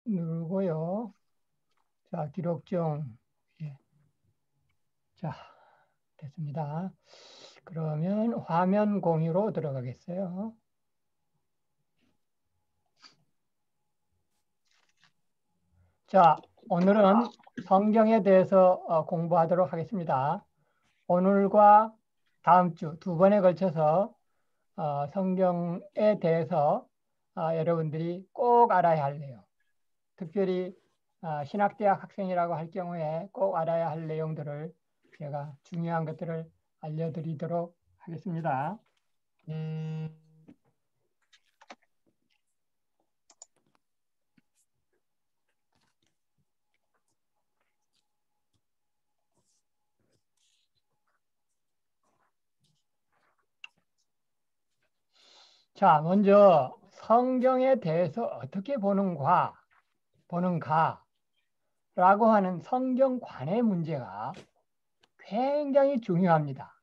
누르고요. 자, 기록 중. 예. 자, 됐습니다. 그러면 화면 공유로 들어가겠어요. 자, 오늘은 성경에 대해서 공부하도록 하겠습니다. 오늘과 다음 주 두 번에 걸쳐서 성경에 대해서 여러분들이 꼭 알아야 할 내용, 특별히 신학대학 학생이라고 할 경우에 꼭 알아야 할 내용들을 제가 중요한 것들을 알려드리도록 하겠습니다. 자, 먼저 성경에 대해서 어떻게 보는가라고 하는 성경관의 문제가 굉장히 중요합니다.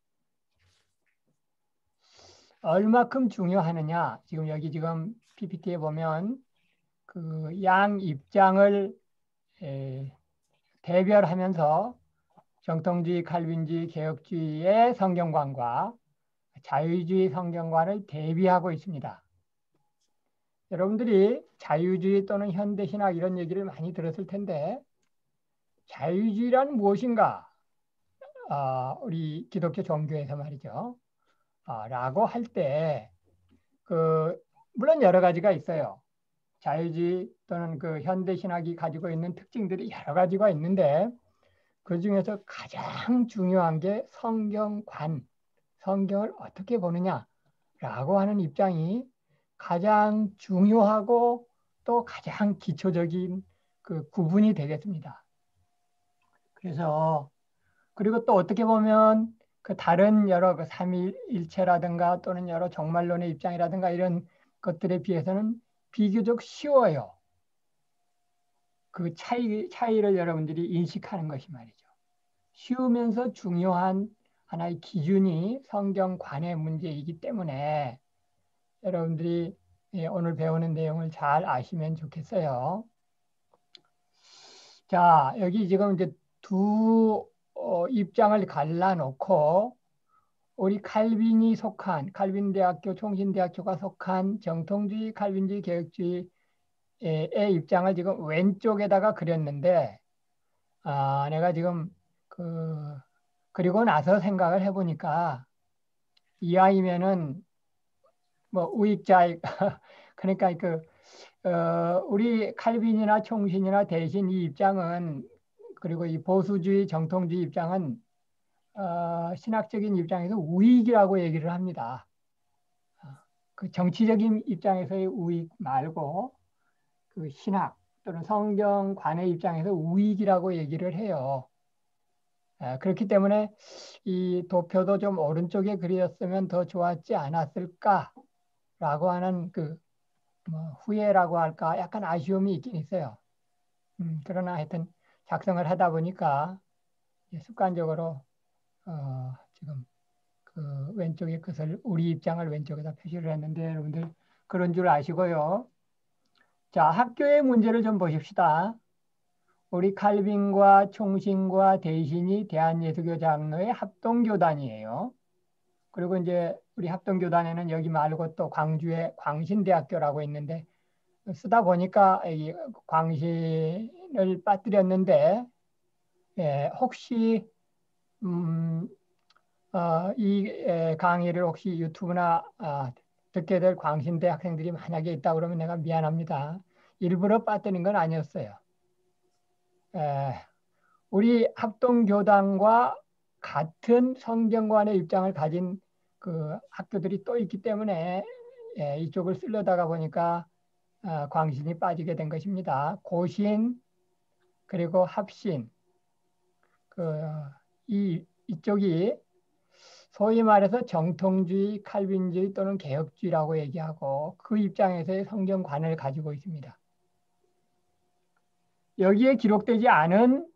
얼마큼 중요하느냐? 지금 PPT에 보면 그 양 입장을 대별하면서 정통주의, 칼빈주의, 개혁주의의 성경관과 자유주의 성경관을 대비하고 있습니다. 여러분들이 자유주의 또는 현대신학 이런 얘기를 많이 들었을 텐데 자유주의란 무엇인가? 우리 기독교 종교에서 말이죠. 라고 할 때, 물론 여러 가지가 있어요. 자유주의 또는 그 현대신학이 가지고 있는 특징들이 여러 가지가 있는데, 그 중에서 가장 중요한 게 성경을 어떻게 보느냐라고 하는 입장이 가장 중요하고 또 가장 기초적인 그 구분이 되겠습니다. 그래서 그리고 또 어떻게 보면 그 다른 여러 그 삼위일체라든가 또는 여러 종말론의 입장이라든가 이런 것들에 비해서는 비교적 쉬워요. 그 차이를 여러분들이 인식하는 것이 말이죠. 쉬우면서 중요한 하나의 기준이 성경관의 문제이기 때문에 여러분들이 오늘 배우는 내용을 잘 아시면 좋겠어요. 자, 여기 지금 이제 두 입장을 갈라놓고 우리 칼빈 대학교, 총신대학교가 속한 정통주의, 칼빈주의, 개혁주의의 입장을 지금 왼쪽에다가 그렸는데, 내가 지금 그리고 나서 생각을 해보니까 이왕이면은 뭐 우익자익 그러니까 우리 칼빈이나 총신이나 대신 이 입장은 그리고 이 보수주의, 정통주의 입장은 신학적인 입장에서 우익이라고 얘기를 합니다. 그 정치적인 입장에서의 우익 말고 그 신학 또는 성경관의 입장에서 우익이라고 얘기를 해요. 그렇기 때문에 이 도표도 좀 오른쪽에 그렸으면 더 좋았지 않았을까라고 하는 뭐 후회라고 할까 약간 아쉬움이 있긴 있어요. 그러나 하여튼 작성을 하다 보니까 습관적으로 지금 그 왼쪽에 것을 우리 입장을 왼쪽에다 표시를 했는데 여러분들 그런 줄 아시고요. 자, 학교의 문제를 좀 보십시다. 우리 칼빈과 총신과 대신이 대한예수교 장로의 합동교단이에요. 그리고 이제 우리 합동교단에는 여기 말고 또 광주에 광신대학교라고 있는데 쓰다 보니까 이 광신을 빠뜨렸는데 혹시 이 강의를 혹시 유튜브나 듣게 될 광신대 학생들이 만약에 있다 그러면 내가 미안합니다. 일부러 빠뜨린 건 아니었어요. 에, 우리 합동교단과 같은 성경관의 입장을 가진 그 학교들이 또 있기 때문에 이쪽을 쓰려다가 보니까 광신이 빠지게 된 것입니다. 고신 그리고 합신 이쪽이 소위 말해서 정통주의, 칼빈주의 또는 개혁주의라고 얘기하고 그 입장에서의 성경관을 가지고 있습니다. 여기에 기록되지 않은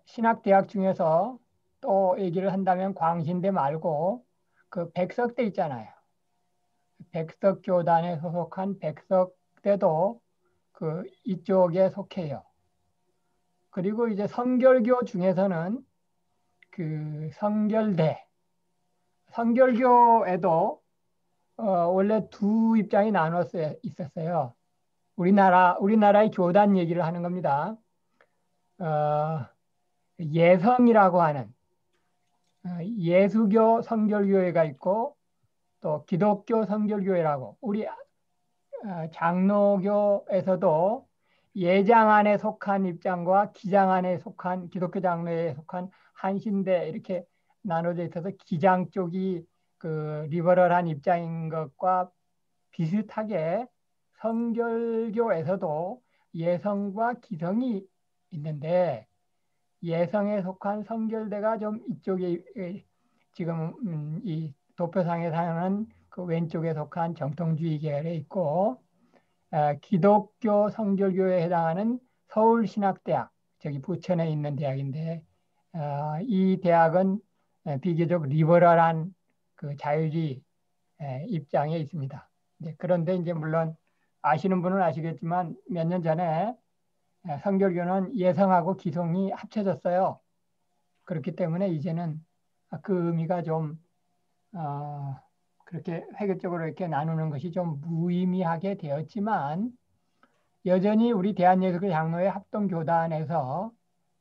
신학대학 중에서 또 얘기를 한다면 광신대 말고 그 백석대 있잖아요. 백석교단에 소속한 백석대도 그 이쪽에 속해요. 그리고 이제 성결교 중에서는 그 성결교에도 원래 두 입장이 나눠서 있었어요. 우리나라의 교단 얘기를 하는 겁니다. 어, 예성이라고 하는 예수교 성결교회가 있고 또 기독교 성결교회라고 우리 장로교에서도 예장 안에 속한 입장과 기장 안에 속한 기독교 장로에 속한 한신대 이렇게 나눠져 있어서 기장 쪽이 그 리버럴한 입장인 것과 비슷하게 성결교에서도 예성과 기성이 있는데 예성에 속한 성결대가 좀 이쪽에 지금 이 도표상에 사는 그 왼쪽에 속한 정통주의 계열에 있고 기독교 성결교에 해당하는 서울신학대학 저기 부천에 있는 대학인데 이 대학은 비교적 리버럴한 그 자유주의 입장에 있습니다. 그런데 이제 물론 아시는 분은 아시겠지만 몇 년 전에 성결교는 예성하고 기성이 합쳐졌어요. 그렇기 때문에 이제는 그 의미가 좀 그렇게 획일적으로 이렇게 나누는 것이 좀 무의미하게 되었지만 여전히 우리 대한예수교 장로회 합동교단에서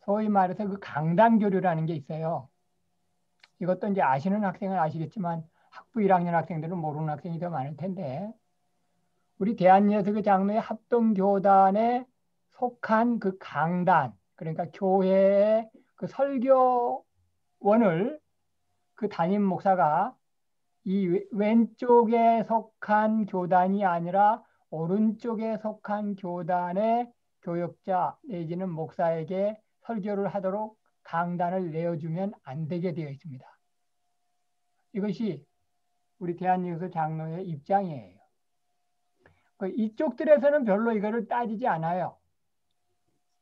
소위 말해서 그 강단교류라는 게 있어요. 이것도 이제 아시는 학생은 아시겠지만 학부 1학년 학생들은 모르는 학생이 더 많을 텐데 우리 대한예수교 장로회 합동교단에 속한 그 강단 그러니까 교회의 그 설교원을 그 담임 목사가 이 왼쪽에 속한 교단이 아니라 오른쪽에 속한 교단의 교역자 내지는 목사에게 설교를 하도록 강단을 내어주면 안 되게 되어 있습니다. 이것이 우리 대한예수 장로의 입장이에요. 이쪽들에서는 별로 이거를 따지지 않아요.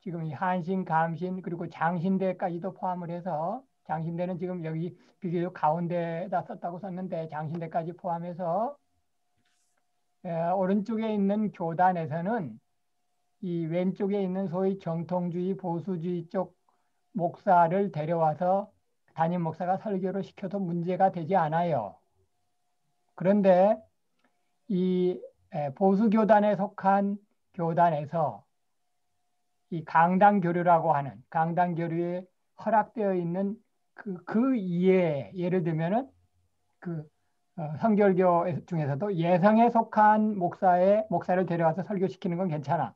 지금 이 한신, 감신 그리고 장신대까지도 포함을 해서 장신대는 지금 여기 비교적 가운데다 썼다고 썼는데 장신대까지 포함해서 오른쪽에 있는 교단에서는 이 왼쪽에 있는 소위 정통주의, 보수주의 쪽 목사를 데려와서 담임 목사가 설교를 시켜도 문제가 되지 않아요. 그런데 이 보수교단에 속한 교단에서 이 강단교류라고 하는 강단교류에 허락되어 있는 그 이외에 예를 들면은 그 성결교 중에서도 예성에 속한 목사를 데려와서 설교시키는 건 괜찮아.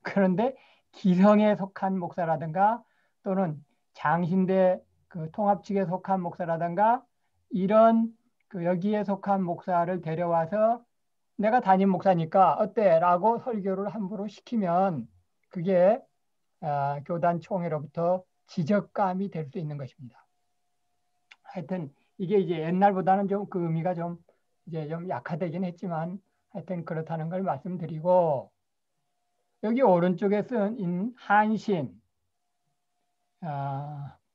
그런데 기성에 속한 목사라든가 또는 장신대 그 통합 측에 속한 목사라든가 이런 그 여기에 속한 목사를 데려와서 내가 담임 목사니까 어때? 라고 설교를 함부로 시키면 그게 교단 총회로부터 지적감이 될 수 있는 것입니다. 하여튼 이게 이제 옛날보다는 좀 그 의미가 좀 이제 좀 약화되긴 했지만 하여튼 그렇다는 걸 말씀드리고 여기 오른쪽에 쓴 한신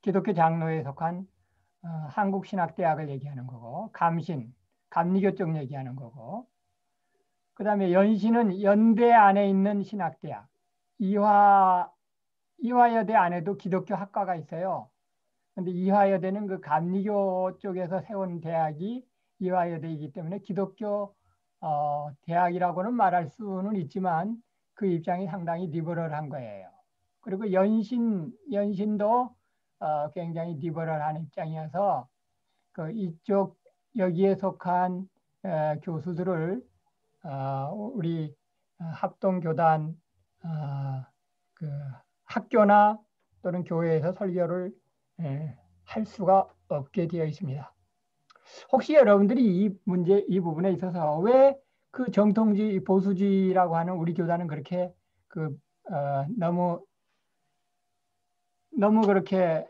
기독교 장로에 속한 한국신학대학을 얘기하는 거고 감신 감리교 쪽 얘기하는 거고 그 다음에 연신은 연대 안에 있는 신학대학 이화여대 안에도 기독교 학과가 있어요. 근데 이화여대는 그 감리교 쪽에서 세운 대학이 이화여대이기 때문에 기독교 대학이라고는 말할 수는 있지만 그 입장이 상당히 리버럴한 거예요. 그리고 연신도 굉장히 리버럴한 입장이어서 그 이쪽 여기에 속한 교수들을 우리 합동교단 그 학교나 또는 교회에서 설교를 할 수가 없게 되어 있습니다. 혹시 여러분들이 이 부분에 있어서 왜 그 정통주의, 보수주의라고 하는 우리 교단은 그렇게 너무 그렇게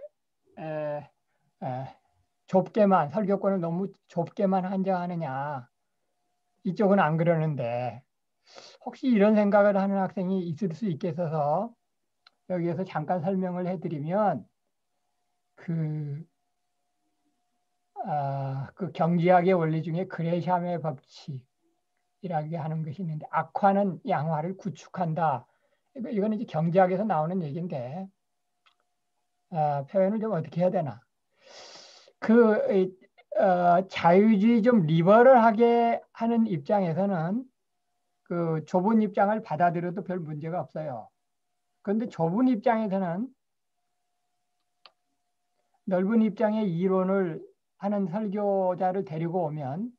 좁게만 설교권을 너무 좁게만 한정하느냐 이쪽은 안 그러는데 혹시 이런 생각을 하는 학생이 있을 수 있겠어서 여기에서 잠깐 설명을 해드리면 그 경제학의 원리 중에 그레샴의 법칙이라고 하는 것이 있는데 악화는 양화를 구축한다. 이거는 이제 경제학에서 나오는 얘기인데 표현을 좀 어떻게 해야 되나? 자유주의 좀 리버럴하게 하는 입장에서는 그 좁은 입장을 받아들여도 별 문제가 없어요. 그런데 좁은 입장에서는 넓은 입장의 이론을 하는 설교자를 데리고 오면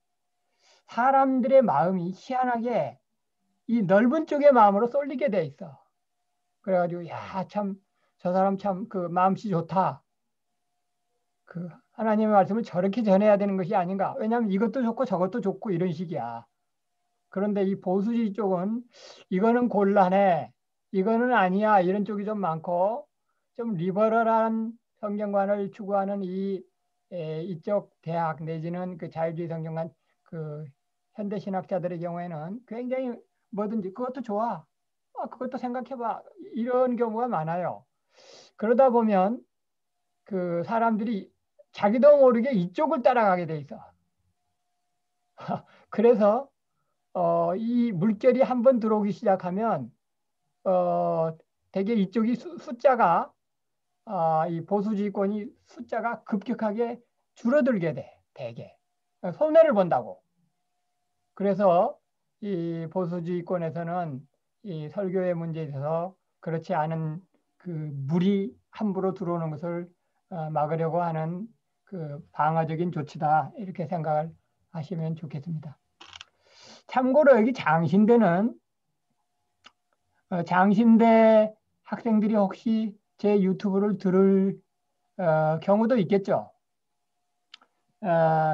사람들의 마음이 희한하게 이 넓은 쪽의 마음으로 쏠리게 돼 있어. 그래가지고 야, 참, 저 사람 참 그 마음씨 좋다. 그 하나님의 말씀을 저렇게 전해야 되는 것이 아닌가. 왜냐하면 이것도 좋고 저것도 좋고 이런 식이야. 그런데 이 보수주의 쪽은 이거는 곤란해. 이거는 아니야. 이런 쪽이 좀 많고 좀 리버럴한 성경관을 추구하는 이쪽 대학 내지는 그 자유주의 성경관 그 현대 신학자들의 경우에는 굉장히 뭐든지 그것도 좋아. 그것도 생각해봐. 이런 경우가 많아요. 그러다 보면 그 사람들이 자기도 모르게 이쪽을 따라가게 돼 있어. 그래서 이 물결이 한번 들어오기 시작하면 대개 이쪽이 숫자가 이 보수지권이 숫자가 급격하게 줄어들게 돼. 대개 손해를 본다고. 그래서 이 보수주의권에서는 이 설교의 문제에 있어서 그렇지 않은 그 물이 함부로 들어오는 것을 막으려고 하는 그 방어적인 조치다 이렇게 생각을 하시면 좋겠습니다. 참고로 여기 장신대 학생들이 혹시 제 유튜브를 들을 경우도 있겠죠.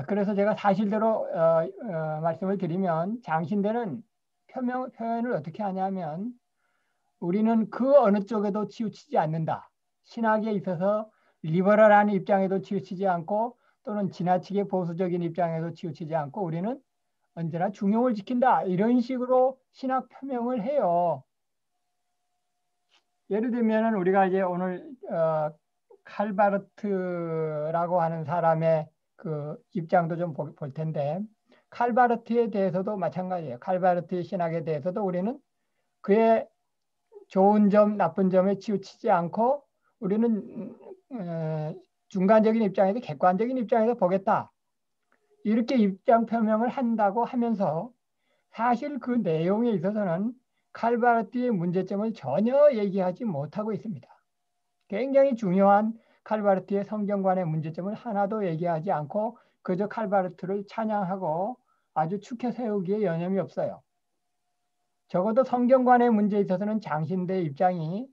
그래서 제가 사실대로 말씀을 드리면 장신대는 표현을 어떻게 하냐면 우리는 그 어느 쪽에도 치우치지 않는다. 신학에 있어서 리버럴한 입장에도 치우치지 않고 또는 지나치게 보수적인 입장에도 치우치지 않고 우리는 언제나 중용을 지킨다. 이런 식으로 신학 표명을 해요. 예를 들면 우리가 이제 오늘 칼바르트라고 하는 사람의 그 입장도 좀 볼 텐데 칼바르트에 대해서도 마찬가지예요. 칼바르트의 신학에 대해서도 우리는 그의 좋은 점, 나쁜 점에 치우치지 않고 우리는 중간적인 입장에서 객관적인 입장에서 보겠다. 이렇게 입장 표명을 한다고 하면서 사실 그 내용에 있어서는 칼바르트의 문제점을 전혀 얘기하지 못하고 있습니다. 굉장히 중요한 칼바르트의 성경관의 문제점을 하나도 얘기하지 않고 그저 칼바르트를 찬양하고 아주 축해 세우기에 여념이 없어요. 적어도 성경관의 문제에 있어서는 장신대 입장이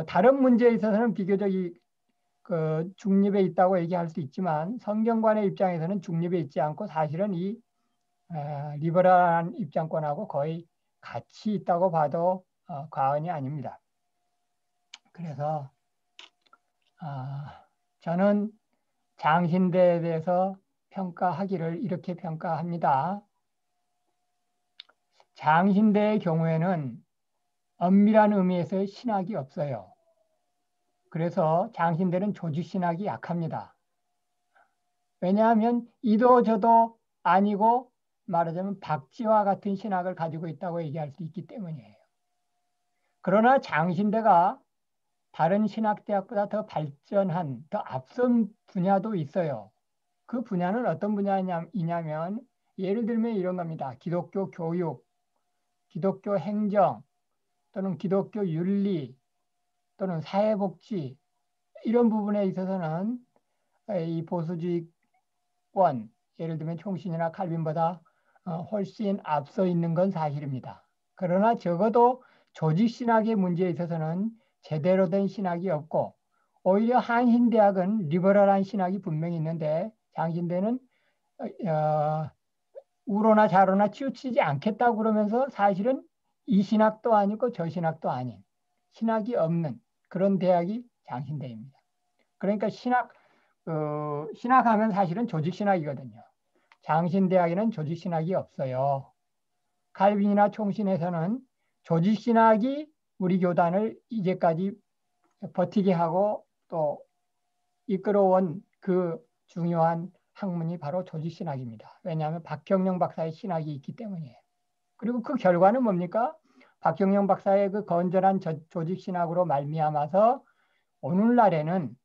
다른 문제에 있어서는 비교적 그 중립에 있다고 얘기할 수 있지만 성경관의 입장에서는 중립에 있지 않고 사실은 이 리버럴한 입장권하고 거의 같이 있다고 봐도 과언이 아닙니다. 그래서 저는 장신대에 대해서 평가하기를 이렇게 평가합니다. 장신대의 경우에는 엄밀한 의미에서의 신학이 없어요. 그래서 장신대는 조직신학이 약합니다. 왜냐하면 이도 저도 아니고 말하자면 박쥐와 같은 신학을 가지고 있다고 얘기할 수 있기 때문이에요. 그러나 장신대가 다른 신학대학보다 더 발전한, 더 앞선 분야도 있어요. 그 분야는 어떤 분야이냐면 예를 들면 이런 겁니다. 기독교 교육, 기독교 행정, 또는 기독교 윤리, 또는 사회복지 이런 부분에 있어서는 이 보수주의권, 예를 들면 총신이나 칼빈보다 훨씬 앞서 있는 건 사실입니다. 그러나 적어도 조직신학의 문제에 있어서는 제대로 된 신학이 없고 오히려 한신대학은 리버럴한 신학이 분명히 있는데 장신대는 우로나 좌로나 치우치지 않겠다고 그러면서 사실은 이 신학도 아니고 저 신학도 아닌 신학이 없는 그런 대학이 장신대입니다. 그러니까 신학하면 사실은 조직신학이거든요. 장신대학에는 조직신학이 없어요. 칼빈이나 총신에서는 조직신학이 우리 교단을 이제까지 버티게 하고 또 이끌어온 그 중요한 학문이 바로 조직신학입니다. 왜냐하면 박경영 박사의 신학이 있기 때문이에요. 그리고 그 결과는 뭡니까? 박경영 박사의 그 건전한 조직 신학으로 말미암아서 오늘날에는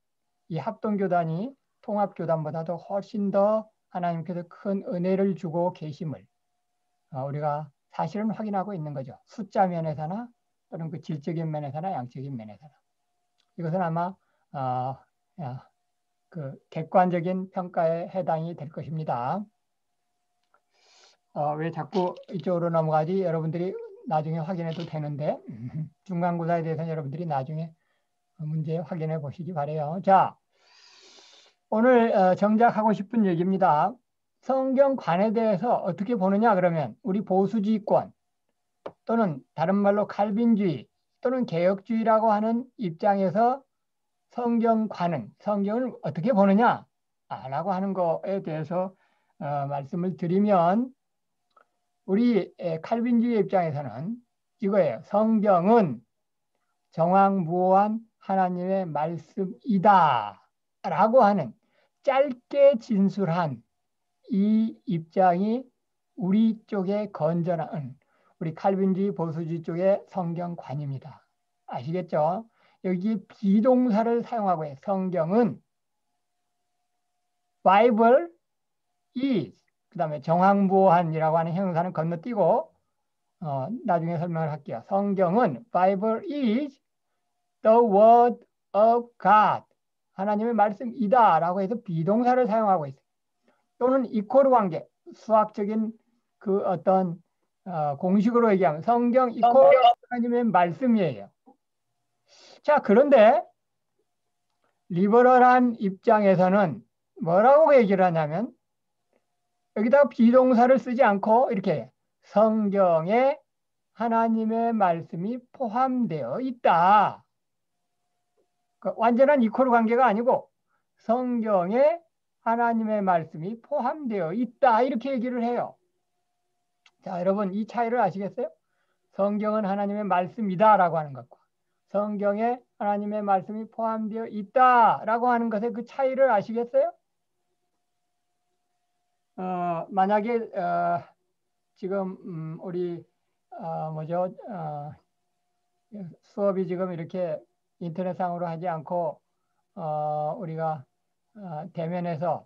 이 합동교단이 통합교단보다도 훨씬 더 하나님께서 큰 은혜를 주고 계심을 우리가 사실은 확인하고 있는 거죠. 숫자 면에서나 또는 그 질적인 면에서나 양적인 면에서나. 이것은 아마 그 객관적인 평가에 해당이 될 것입니다. 왜 자꾸 이쪽으로 넘어가지? 여러분들이 나중에 확인해도 되는데 중간고사에 대해서는 여러분들이 나중에 문제 확인해 보시기 바래요. 자, 오늘 정작 하고 싶은 얘기입니다. 성경관에 대해서 어떻게 보느냐 그러면 우리 보수주의권 또는 다른 말로 칼빈주의 또는 개혁주의라고 하는 입장에서 성경을 어떻게 보느냐 라고 하는 거에 대해서 말씀을 드리면 우리 칼빈주의 입장에서는 이거예요. 성경은 정황무오한 하나님의 말씀이다 라고 하는 짧게 진술한 이 입장이 우리 쪽에 건전한 우리 칼빈주의 보수주의 쪽의 성경관입니다. 아시겠죠? 여기 비동사를 사용하고 해요. 성경은 Bible is 그 다음에 정황보한이라고 하는 형용사는 건너뛰고 나중에 설명을 할게요. 성경은 Bible is the word of God 하나님의 말씀이다 라고 해서 비동사를 사용하고 있어요. 또는 이퀄 관계 수학적인 그 어떤 공식으로 얘기하면 성경 이퀄 하나님의 말씀이에요. 자, 그런데 리버럴한 입장에서는 뭐라고 얘기를 하냐면 여기다가 비동사를 쓰지 않고 이렇게 성경에 하나님의 말씀이 포함되어 있다. 완전한 이퀄 관계가 아니고 성경에 하나님의 말씀이 포함되어 있다. 이렇게 얘기를 해요. 자, 여러분 이 차이를 아시겠어요? 성경은 하나님의 말씀이다 라고 하는 것과 성경에 하나님의 말씀이 포함되어 있다 라고 하는 것의 그 차이를 아시겠어요? 만약에 지금 우리 수업이 지금 이렇게 인터넷상으로 하지 않고 우리가 대면에서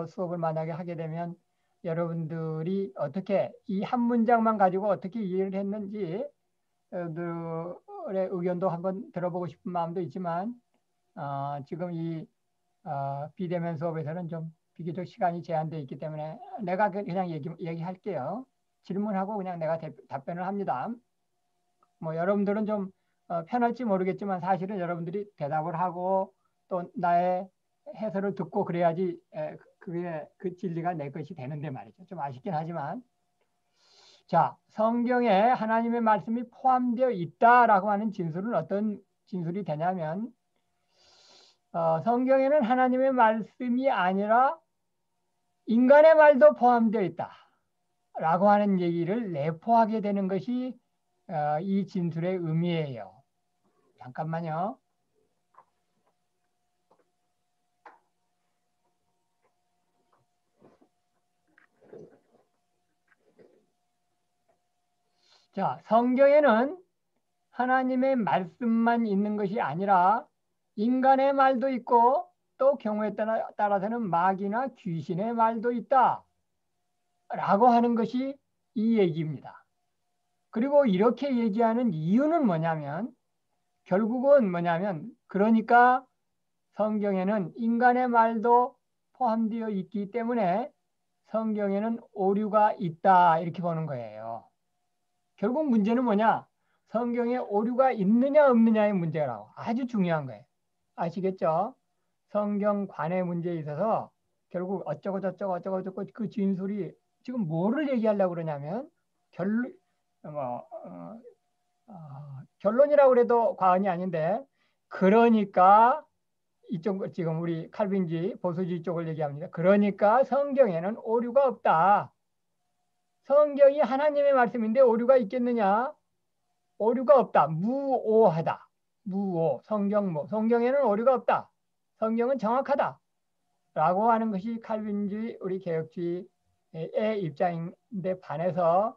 수업을 만약에 하게 되면 여러분들이 어떻게 이 한 문장만 가지고 어떻게 이해를 했는지 여러분들의 의견도 한번 들어보고 싶은 마음도 있지만 지금 이 비대면 수업에서는 좀 비교적 시간이 제한되어 있기 때문에 내가 그냥 얘기할게요. 질문하고 그냥 내가 답변을 합니다. 뭐 여러분들은 좀 편할지 모르겠지만 사실은 여러분들이 대답을 하고 또 나의 해설을 듣고 그래야지 그게 그 진리가 내 것이 되는데 말이죠. 좀 아쉽긴 하지만 자, 성경에 하나님의 말씀이 포함되어 있다라고 하는 진술은 어떤 진술이 되냐면 성경에는 하나님의 말씀이 아니라 인간의 말도 포함되어 있다라고 하는 얘기를 내포하게 되는 것이 이 진술의 의미예요. 잠깐만요. 자, 성경에는 하나님의 말씀만 있는 것이 아니라 인간의 말도 있고 또 경우에 따라서는 마귀나 귀신의 말도 있다 라고 하는 것이 이 얘기입니다. 그리고 이렇게 얘기하는 이유는 뭐냐면 결국은 뭐냐면 그러니까 성경에는 인간의 말도 포함되어 있기 때문에 성경에는 오류가 있다 이렇게 보는 거예요. 결국 문제는 뭐냐? 성경에 오류가 있느냐 없느냐의 문제라고. 아주 중요한 거예요. 아시겠죠? 성경관의 문제에 있어서 결국 어쩌고 저쩌고 그 진술이 지금 뭐를 얘기하려고 그러냐면 결론이라고 그래도 과언이 아닌데 그러니까 이쪽 지금 우리 칼빈주의 보수주의 쪽을 얘기합니다. 그러니까 성경에는 오류가 없다. 성경이 하나님의 말씀인데 오류가 있겠느냐? 오류가 없다. 무오하다. 무오. 성경에는 오류가 없다. 성경은 정확하다. 라고 하는 것이 칼빈주의, 우리 개혁주의의 입장인데 반해서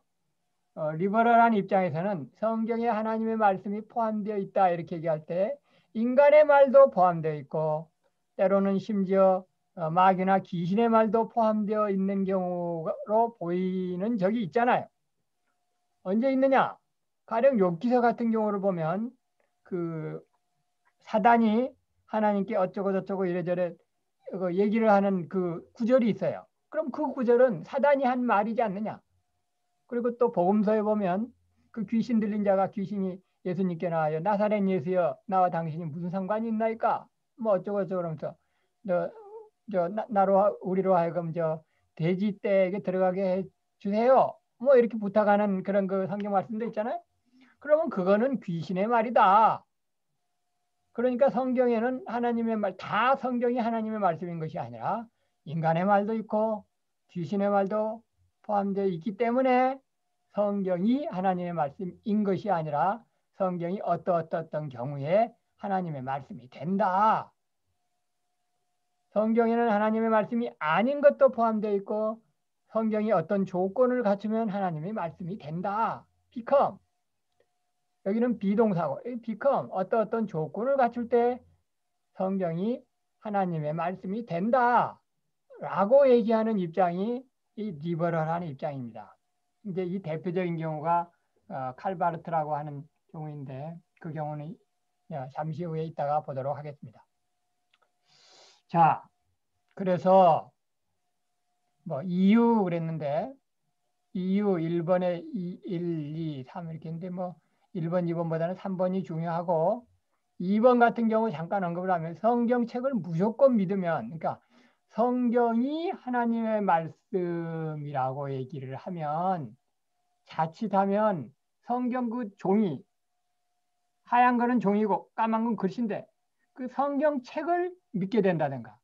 리버럴한 입장에서는 성경에 하나님의 말씀이 포함되어 있다 이렇게 얘기할 때 인간의 말도 포함되어 있고 때로는 심지어 마귀나 귀신의 말도 포함되어 있는 경우로 보이는 적이 있잖아요. 언제 있느냐? 가령 욥기서 같은 경우를 보면 그 사단이 하나님께 어쩌고 저쩌고 이래저래 얘기를 하는 그 구절이 있어요. 그럼 그 구절은 사단이 한 말이지 않느냐? 그리고 또 복음서에 보면 그 귀신 들린 자가 귀신이 예수님께 나와요. 나사렛 예수여 나와 당신이 무슨 상관이 있나이까? 뭐 어쩌고 저쩌고 그러면서 나로 우리로 하여금 저 돼지 떼에게 들어가게 해 주세요. 뭐 이렇게 부탁하는 그런 그 성경 말씀도 있잖아요. 그러면 그거는 귀신의 말이다. 그러니까 성경에는 하나님의 말, 다 성경이 하나님의 말씀인 것이 아니라 인간의 말도 있고 귀신의 말도 포함되어 있기 때문에 성경이 하나님의 말씀인 것이 아니라 성경이 어떤 경우에 하나님의 말씀이 된다. 성경에는 하나님의 말씀이 아닌 것도 포함되어 있고 성경이 어떤 조건을 갖추면 하나님의 말씀이 된다. become. 여기는 비동사고 become 어떤 조건을 갖출 때 성경이 하나님의 말씀이 된다. 라고 얘기하는 입장이 이 리버럴한 입장입니다. 이제 이 대표적인 경우가 칼바르트라고 하는 경우인데 그 경우는 잠시 후에 이따가 보도록 하겠습니다. 자, 그래서 뭐 EU 그랬는데 EU 1번에 1, 2, 3 이렇게 했는데 뭐 1번, 2번보다는 3번이 중요하고 2번 같은 경우 잠깐 언급을 하면 성경책을 무조건 믿으면 그러니까 성경이 하나님의 말씀이라고 얘기를 하면 자칫하면 성경 그 종이 하얀 거는 종이고 까만 건 글씨인데 그 성경책을 믿게 된다든가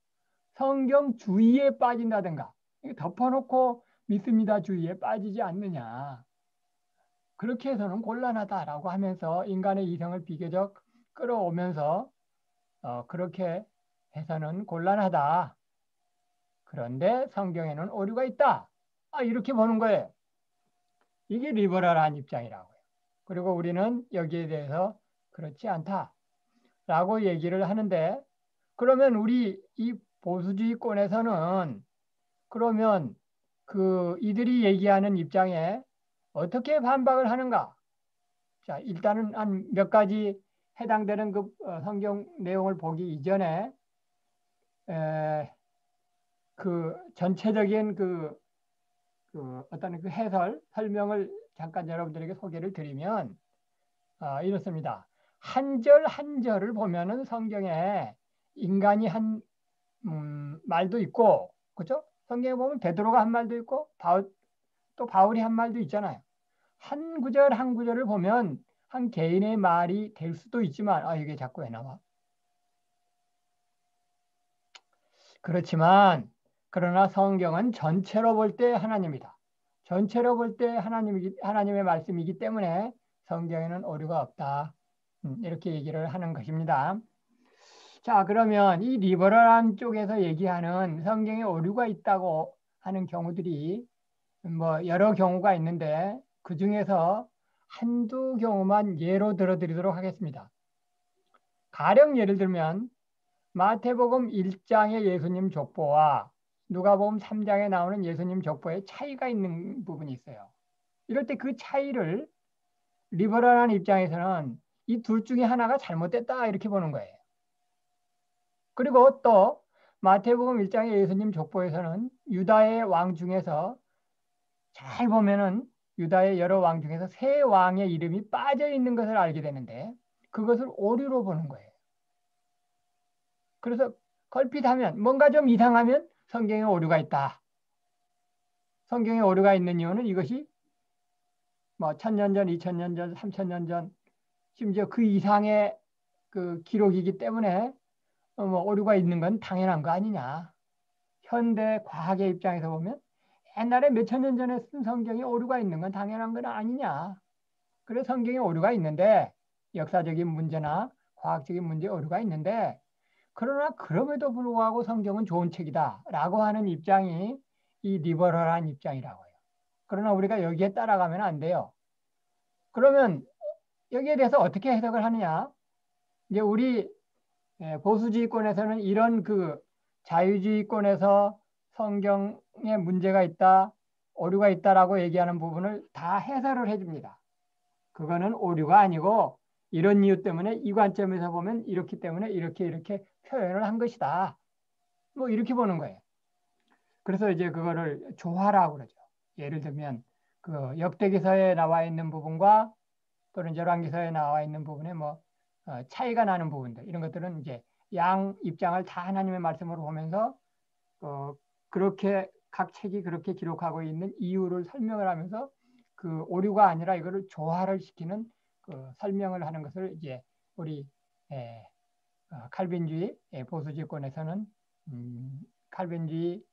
성경 주의에 빠진다든가 덮어놓고 믿습니다 주의에 빠지지 않느냐. 그렇게 해서는 곤란하다라고 하면서 인간의 이성을 비교적 끌어오면서 그렇게 해서는 곤란하다. 그런데 성경에는 오류가 있다. 이렇게 보는 거예요. 이게 리버럴한 입장이라고요. 그리고 우리는 여기에 대해서 그렇지 않다라고 얘기를 하는데 그러면 우리 이 보수주의권에서는 그러면 그 이들이 얘기하는 입장에 어떻게 반박을 하는가? 자, 일단은 한 몇 가지 해당되는 그 성경 내용을 보기 이전에 그 전체적인 그 어떤 그 해설, 설명을 잠깐 여러분들에게 소개를 드리면 이렇습니다. 한 절 한 절을 보면은 성경에 인간이 한 말도 있고, 그렇죠? 성경에 보면 베드로가 한 말도 있고, 또 바울이 한 말도 있잖아요. 한 구절 한 구절을 보면 한 개인의 말이 될 수도 있지만, 이게 자꾸 왜 나와? 그렇지만, 그러나 성경은 전체로 볼 때 하나님이다. 전체로 볼 때 하나님의 말씀이기 때문에 성경에는 오류가 없다. 이렇게 얘기를 하는 것입니다. 자, 그러면 이 리버럴한 쪽에서 얘기하는 성경에 오류가 있다고 하는 경우들이 뭐 여러 경우가 있는데 그 중에서 한두 경우만 예로 들어드리도록 하겠습니다. 가령 예를 들면 마태복음 1장의 예수님 족보와 누가복음 3장에 나오는 예수님 족보에 차이가 있는 부분이 있어요. 이럴 때 그 차이를 리버럴한 입장에서는 이 둘 중에 하나가 잘못됐다 이렇게 보는 거예요. 그리고 또 마태복음 1장의 예수님 족보에서는 유다의 왕 중에서 잘 보면은 유다의 여러 왕 중에서 세 왕의 이름이 빠져 있는 것을 알게 되는데 그것을 오류로 보는 거예요. 그래서 걸핏하면 뭔가 좀 이상하면 성경에 오류가 있다. 성경에 오류가 있는 이유는 이것이 뭐 1000년 전, 2000년 전, 3000년 전 심지어 그 이상의 그 기록이기 때문에 뭐 오류가 있는 건 당연한 거 아니냐. 현대 과학의 입장에서 보면 옛날에 몇천 년 전에 쓴 성경에 오류가 있는 건 당연한 건 아니냐. 그래서 성경에 오류가 있는데 역사적인 문제나 과학적인 문제에 오류가 있는데 그러나 그럼에도 불구하고 성경은 좋은 책이다라고 하는 입장이 이 리버럴한 입장이라고 해요. 그러나 우리가 여기에 따라가면 안 돼요. 그러면 여기에 대해서 어떻게 해석을 하느냐? 이제 우리 보수주의권에서는 이런 그 자유주의권에서 성경에 문제가 있다, 오류가 있다라고 얘기하는 부분을 다 해설을 해줍니다. 그거는 오류가 아니고 이런 이유 때문에 이 관점에서 보면 이렇기 때문에 이렇게 표현을 한 것이다. 뭐 이렇게 보는 거예요. 그래서 이제 그거를 조화라고 그러죠. 예를 들면 그 역대기서에 나와 있는 부분과 또는 열왕기서에 나와 있는 부분에 뭐 차이가 나는 부분들 이런 것들은 이제 양 입장을 다 하나님의 말씀으로 보면서 그렇게 각 책이 그렇게 기록하고 있는 이유를 설명을 하면서 그 오류가 아니라 이거를 조화를 시키는 그 설명을 하는 것을 이제 우리 칼빈주의 보수주의권에서는 칼빈주의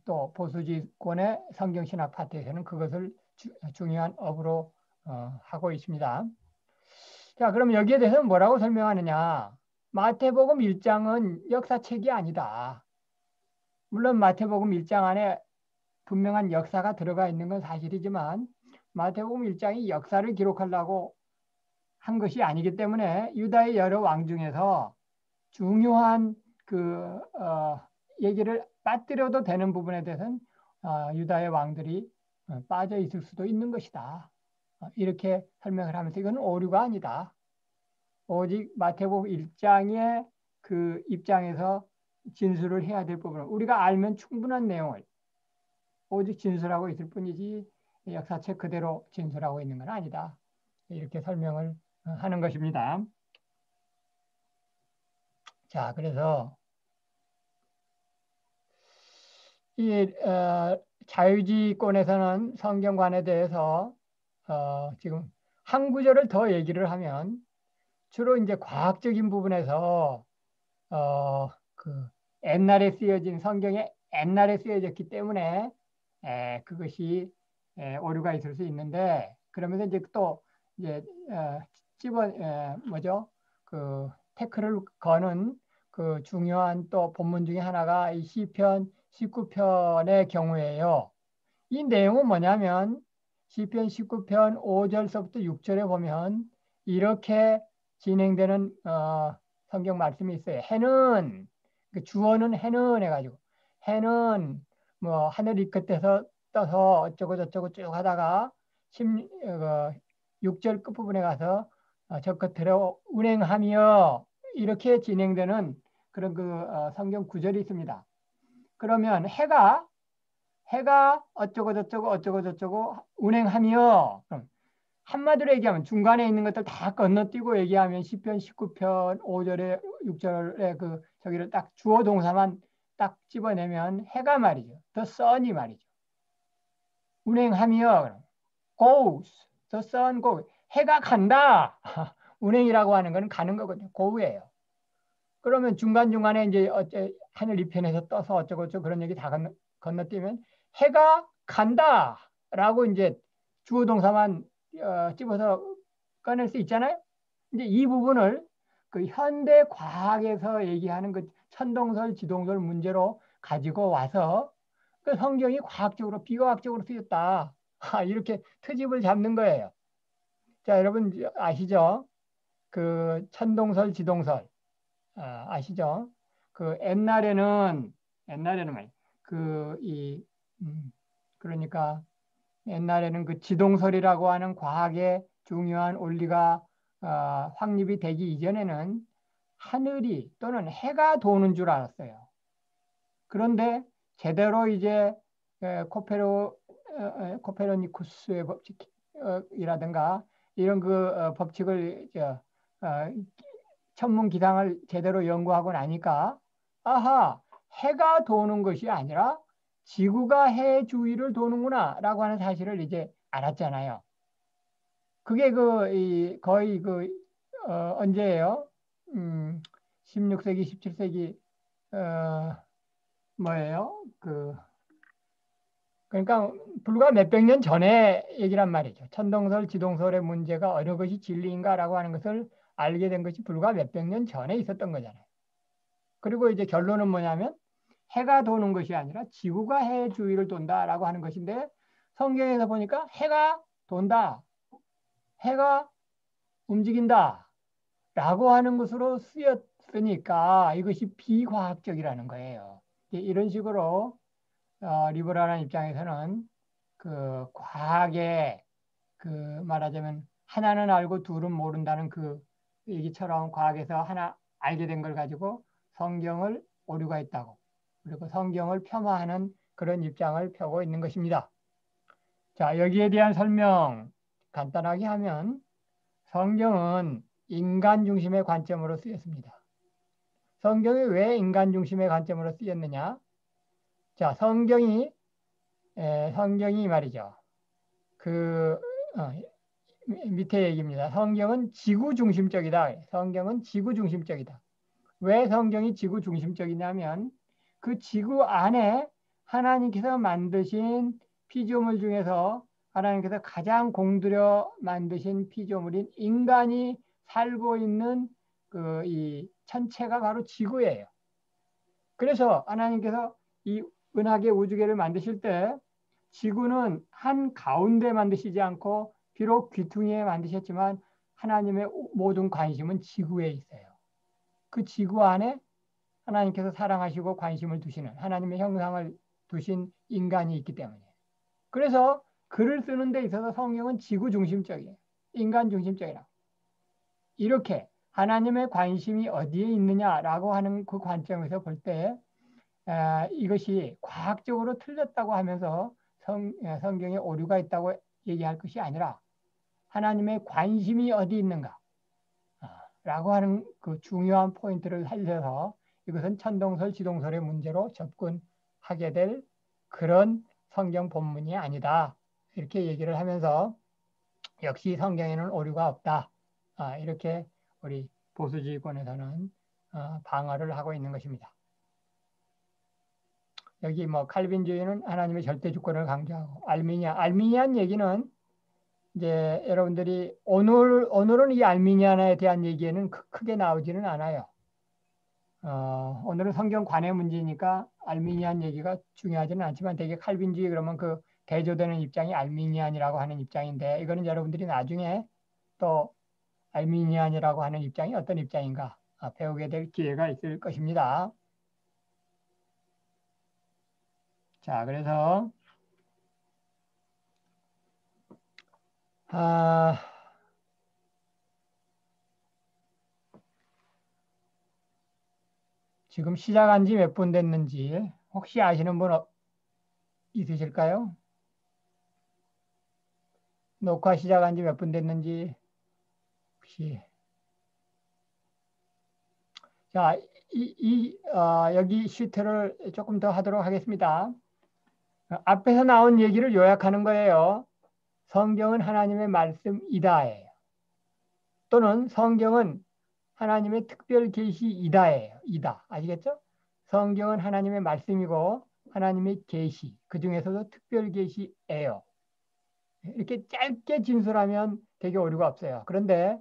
또 보수주의권의 성경신학 파트에서는 그것을 중요한 업으로 하고 있습니다. 자, 그럼 여기에 대해서는 뭐라고 설명하느냐? 마태복음 1장은 역사책이 아니다. 물론 마태복음 1장 안에 분명한 역사가 들어가 있는 건 사실이지만 마태복음 1장이 역사를 기록하려고 한 것이 아니기 때문에 유다의 여러 왕 중에서 중요한 그 얘기를 빠뜨려도 되는 부분에 대해서는 유다의 왕들이 빠져 있을 수도 있는 것이다. 이렇게 설명을 하면서 이건 오류가 아니다. 오직 마태복음 1장의 그 입장에서 진술을 해야 될 부분은 우리가 알면 충분한 내용을 오직 진술하고 있을 뿐이지 역사책 그대로 진술하고 있는 건 아니다. 이렇게 설명을 하는 것입니다. 자, 그래서 이 자유주의권에서는 성경관에 대해서 지금 한 구절을 더 얘기를 하면 주로 이제 과학적인 부분에서 그 옛날에 쓰여진 성경에 옛날에 쓰여졌기 때문에 그것이 오류가 있을 수 있는데 그러면서 이제 또 이제 뭐죠? 그 태클을 거는 그 중요한 또 본문 중에 하나가 이 시편 19편의 경우에요. 이 내용은 뭐냐면 시편 19편 5절서부터 6절에 보면 이렇게 진행되는 성경 말씀이 있어요. 해는 그 주어는 해는 해가지고 해는 뭐 하늘이 끝에서 떠서 어쩌고 저쩌고 쭉 하다가 6절 끝부분에 가서 저 끝으로 운행하며 이렇게 진행되는 그런 그 성경 구절이 있습니다. 그러면 해가 어쩌고 저쩌고 운행하며 한마디로 얘기하면 중간에 있는 것들 다 건너뛰고 얘기하면 시편 19편 5절에 6절에 그 저기를 딱 주어 동사만 딱 집어내면 해가 말이죠. The sun이 말이죠. 운행하며 goes. The sun goes. 해가 간다. 운행이라고 하는 거는 가는 거거든요. go예요. 그러면 중간중간에 이제 하늘 이편에서 떠서 어쩌고저쩌고 그런 얘기 다 건너뛰면 해가 간다라고 이제 주어 동사만 집어서 꺼낼 수 있잖아요. 이제 이 부분을 그 현대 과학에서 얘기하는 그 천동설, 지동설 문제로 가지고 와서 그 성경이 과학적으로 비과학적으로 쓰였다. 이렇게 트집을 잡는 거예요. 자, 여러분 아시죠? 그 천동설, 지동설 아시죠? 그 옛날에는 말 그러니까 옛날에는 그 지동설이라고 하는 과학의 중요한 원리가 확립이 되기 이전에는 하늘이 또는 해가 도는 줄 알았어요. 그런데 제대로 이제 코페르니쿠스의 법칙이라든가 이런 그 법칙을 천문 기상을 제대로 연구하고 나니까 아하 해가 도는 것이 아니라 지구가 해 주위를 도는구나 라고 하는 사실을 이제 알았잖아요. 그게 거의 언제예요? 16세기, 17세기 뭐예요? 그러니까 불과 몇백 년 전에 얘기란 말이죠. 천동설, 지동설의 문제가 어느 것이 진리인가라고 하는 것을 알게 된 것이 불과 몇백 년 전에 있었던 거잖아요. 그리고 이제 결론은 뭐냐면 해가 도는 것이 아니라 지구가 해 주위를 돈다라고 하는 것인데 성경에서 보니까 해가 돈다. 해가 움직인다 라고 하는 것으로 쓰였으니까 이것이 비과학적이라는 거예요. 이런 식으로 리버럴한 입장에서는 그 과학의 그 말하자면 하나는 알고 둘은 모른다는 그 얘기처럼 과학에서 하나 알게 된 걸 가지고 성경을 오류가 있다고 그리고 성경을 폄하하는 그런 입장을 펴고 있는 것입니다. 자, 여기에 대한 설명 간단하게 하면 성경은 인간 중심의 관점으로 쓰였습니다. 성경이 왜 인간 중심의 관점으로 쓰였느냐? 자, 성경이 말이죠. 그 밑에 얘기입니다. 성경은 지구 중심적이다. 성경은 지구 중심적이다. 왜 성경이 지구 중심적이냐면 그 지구 안에 하나님께서 만드신 피조물 중에서 하나님께서 가장 공들여 만드신 피조물인 인간이 살고 있는 그 이 천체가 바로 지구예요. 그래서 하나님께서 이 은하계 우주계를 만드실 때 지구는 한 가운데 만드시지 않고 비록 귀퉁이에 만드셨지만 하나님의 모든 관심은 지구에 있어요. 그 지구 안에 하나님께서 사랑하시고 관심을 두시는 하나님의 형상을 두신 인간이 있기 때문에. 그래서 글을 쓰는 데 있어서 성경은 지구 중심적이에요. 인간 중심적이라. 이렇게 하나님의 관심이 어디에 있느냐라고 하는 그 관점에서 볼 때 이것이 과학적으로 틀렸다고 하면서 성경에 오류가 있다고 얘기할 것이 아니라 하나님의 관심이 어디 있는가 라고 하는 그 중요한 포인트를 살려서 이것은 천동설, 지동설의 문제로 접근하게 될 그런 성경 본문이 아니다. 이렇게 얘기를 하면서 역시 성경에는 오류가 없다. 이렇게 우리 보수주의권에서는 방어를 하고 있는 것입니다. 여기 뭐 칼빈주의는 하나님의 절대 주권을 강조하고 알미니안 얘기는 이제 여러분들이 오늘은 이 알미니안에 대한 얘기에는 크게 나오지는 않아요. 오늘은 성경 관해 문제니까 알미니안 얘기가 중요하지는 않지만 되게 칼빈주의 그러면 그 대조되는 입장이 알미니안이라고 하는 입장인데 이거는 여러분들이 나중에 또 알미니안이라고 하는 입장이 어떤 입장인가 배우게 될 기회가 있을 것입니다. 자, 그래서 지금 시작한 지 몇 분 됐는지 혹시 아시는 분 있으실까요? 녹화 시작한 지 몇 분 됐는지 혹시 자, 여기 시트를 조금 더 하도록 하겠습니다. 앞에서 나온 얘기를 요약하는 거예요. 성경은 하나님의 말씀이다예요. 또는 성경은 하나님의 특별 계시이다예요. 이다. 아시겠죠? 성경은 하나님의 말씀이고 하나님의 계시, 그 중에서도 특별 계시예요. 이렇게 짧게 진술하면 되게 오류가 없어요. 그런데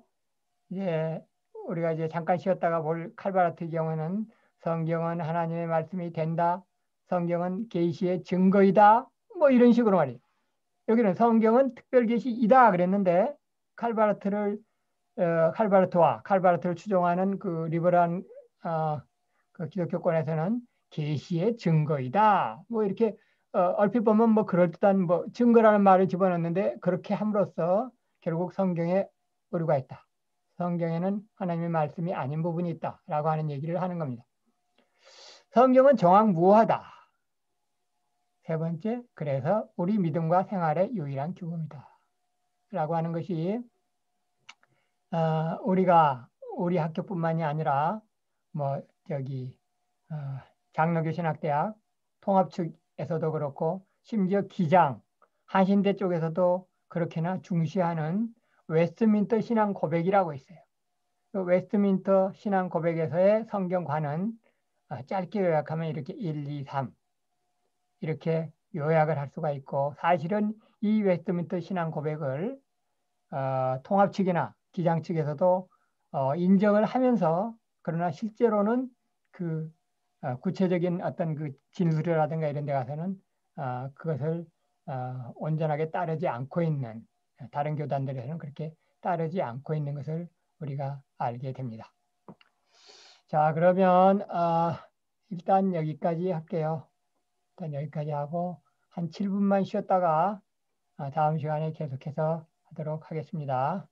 이제 우리가 이제 잠깐 쉬었다가 볼 칼바라트의 경우는 성경은 하나님의 말씀이 된다. 성경은 계시의 증거이다. 뭐 이런 식으로 말이에요. 여기는 성경은 특별 계시이다 그랬는데 칼바르트를 추종하는 그 리버럴한 그 기독교권에서는 계시의 증거이다. 뭐 이렇게 얼핏 보면 뭐 그럴듯한 뭐 증거라는 말을 집어넣는데 그렇게 함으로써 결국 성경에 오류가 있다. 성경에는 하나님의 말씀이 아닌 부분이 있다라고 하는 얘기를 하는 겁니다. 성경은 정확무오하다. 세 번째, 그래서 우리 믿음과 생활의 유일한 규범이다. 라고 하는 것이 우리가 우리 학교뿐만이 아니라 뭐 저기 장로교 신학대학 통합 측에서도 그렇고 심지어 기장 한신대 쪽에서도 그렇게나 중시하는 웨스트민터 신앙 고백이라고 있어요. 그 웨스트민터 신앙 고백에서의 성경관은 짧게 요약하면 이렇게 1, 2, 3 이렇게 요약을 할 수가 있고 사실은 이 웨스트민터 신앙 고백을 통합 측이나 기장 측에서도 인정을 하면서 그러나 실제로는 그 구체적인 어떤 그 진술이라든가 이런 데 가서는 그것을 온전하게 따르지 않고 있는 다른 교단들에서는 그렇게 따르지 않고 있는 것을 우리가 알게 됩니다. 자, 그러면 일단 여기까지 할게요. 일단 여기까지 하고 한 7분만 쉬었다가 다음 시간에 계속해서 하도록 하겠습니다.